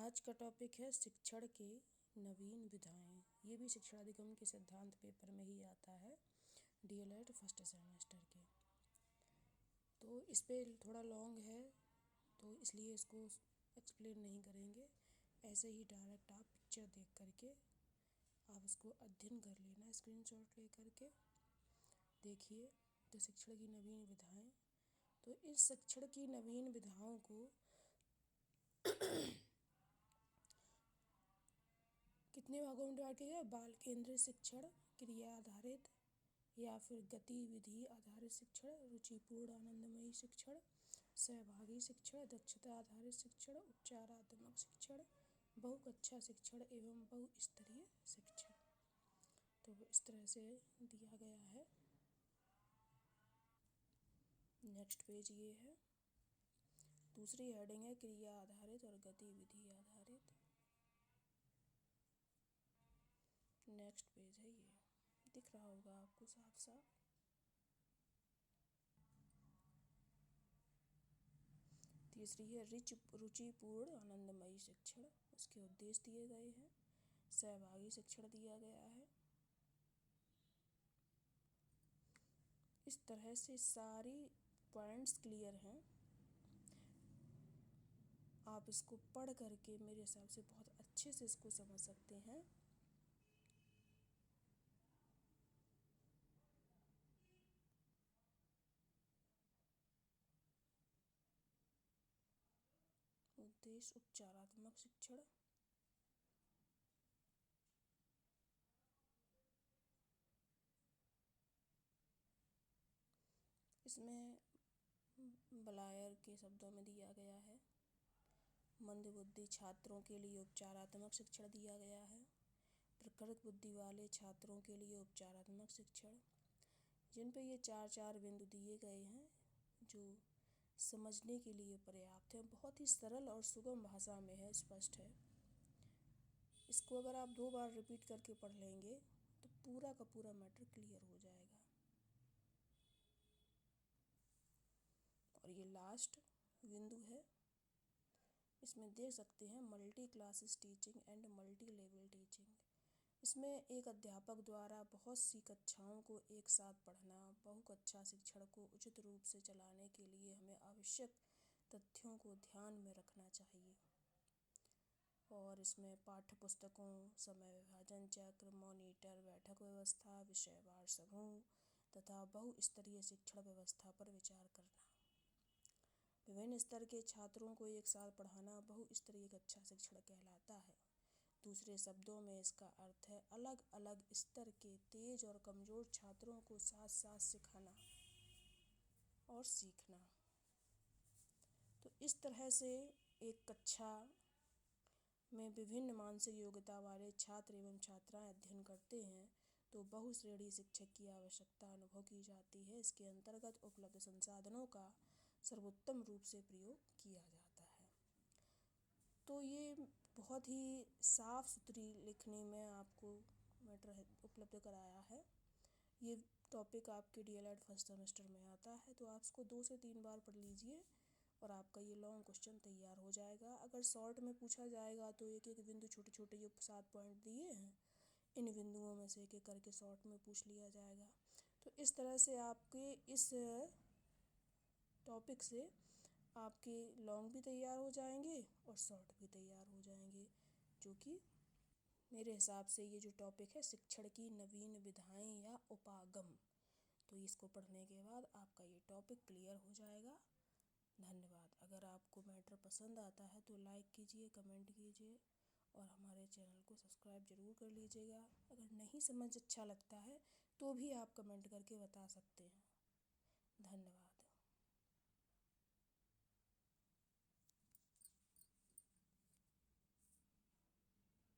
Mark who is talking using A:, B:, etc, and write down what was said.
A: आज का टॉपिक है शिक्षण के नवीन विधाएं। ये भी शिक्षा अधिगम के सिद्धांत पेपर में ही आता है, डीएलएड फर्स्ट सेमेस्टर के। तो इस पे थोड़ा लॉन्ग है तो इसलिए इसको एक्सप्लेन नहीं करेंगे, ऐसे ही डायरेक्ट आप पिक्चर देख करके आप इसको अध्ययन कर लेना। स्क्रीनशॉट ले करके देखिए। तो शिक्षण की नवीन विधाएं, तो इस शिक्षण की नवीन विधाओं को कितने भागों में डिवाइड किया गया? बाल केंद्रित शिक्षण, क्रिया आधारित या फिर गतिविधि आधारित शिक्षण, रुचिपूर्ण आनंदमयी शिक्षण, सहभागी शिक्षण, दक्षता आधारित शिक्षण, उपचारात्मक शिक्षण, बहुकक्षा शिक्षण एवं बहुस्तरीय शिक्षण। तो इस तरह से दिया गया है। नेक्स्ट पेज ये है। दूसरी हेडिंग है क्रिया आधारित और गतिविधि आधारित। नेक्स्ट पेज है ये, दिख रहा होगा आपको साफ साफ। तीसरी है रुचिपूर्ण आनंदमयी शिक्षण, उसके उद्देश्य दिए गए हैं। सहभागी शिक्षण दिया गया है। इस तरह से सारी पॉइंट्स क्लियर हैं। आप इसको पढ़ करके मेरे हिसाब से बहुत अच्छे से इसको समझ सकते हैं। उद्देश्य उपचारात्मक शिक्षण, इसमें ब्लायर के शब्दों में दिया गया है। मंदबुद्धि छात्रों के लिए उपचारात्मक शिक्षण दिया गया है। प्रखर बुद्धि वाले छात्रों के लिए उपचारात्मक शिक्षण, जिन पे ये चार चार बिंदु दिए गए हैं जो समझने के लिए पर्याप्त है। बहुत ही सरल और सुगम भाषा में है, स्पष्ट है। इसको अगर आप 2 बार रिपीट करके पढ़ लेंगे तो पूरा का पूरा मैटर क्लियर हो जाएगा। और ये लास्ट बिंदु है, इसमें देख सकते हैं multi classes teaching and multi level teaching. इसमें एक अध्यापक द्वारा बहुत सी कक्षाओं को एक साथ पढ़ना, बहुकक्षा शिक्षण को उचित रूप से चलाने के लिए हमें आवश्यक तथ्यों को ध्यान में रखना चाहिए। और इसमें पाठ्य पुस्तकों, समय विभाजन चक्र, मॉनिटर, बैठक व्यवस्था, विषयवार समूह तथा बहुस्तरीय शिक्षण व्यवस्था पर विचार करना। विभिन्न स्तर के छात्रों को एक साथ पढ़ाना बहुस्तरीय कक्षा शिक्षण कहलाता है। दूसरे शब्दों में इसका अर्थ है अलग अलग स्तर के तेज और कमज़ोर छात्रों को साथ साथ सिखाना और सीखना। तो इस तरह से एक कक्षा में विभिन्न मानसिक योग्यता वाले छात्र एवं छात्राएं अध्ययन करते हैं तो बहुश्रेणी शिक्षक की आवश्यकता अनुभव की जाती है। इसके अंतर्गत उपलब्ध संसाधनों का सर्वोत्तम रूप से प्रयोग किया जाता है। तो ये बहुत ही साफ़ सुथरी लिखने में आपको मैटर उपलब्ध कराया है। ये टॉपिक आपके डीएलएड फर्स्ट सेमेस्टर में आता है, तो आप इसको 2 से 3 बार पढ़ लीजिए और आपका ये लॉन्ग क्वेश्चन तैयार हो जाएगा। अगर शॉर्ट में पूछा जाएगा तो एक एक बिंदु छोटे छोटे जो 7 पॉइंट दिए हैं, इन बिंदुओं में से एक एक करके शॉर्ट में पूछ लिया जाएगा। तो इस तरह से आपके इस टॉपिक से आपके लॉन्ग भी तैयार हो जाएंगे और शॉर्ट भी तैयार हो जाएंगे, जो कि मेरे हिसाब से ये जो टॉपिक है शिक्षण की नवीन विधाएं या उपागम, तो इसको पढ़ने के बाद आपका ये टॉपिक क्लियर हो जाएगा। धन्यवाद। अगर आपको मैटर पसंद आता है तो लाइक कीजिए, कमेंट कीजिए और हमारे चैनल को सब्सक्राइब ज़रूर कर लीजिएगा। अगर नहीं समझ अच्छा लगता है तो भी आप कमेंट करके बता सकते हैं। धन्यवाद।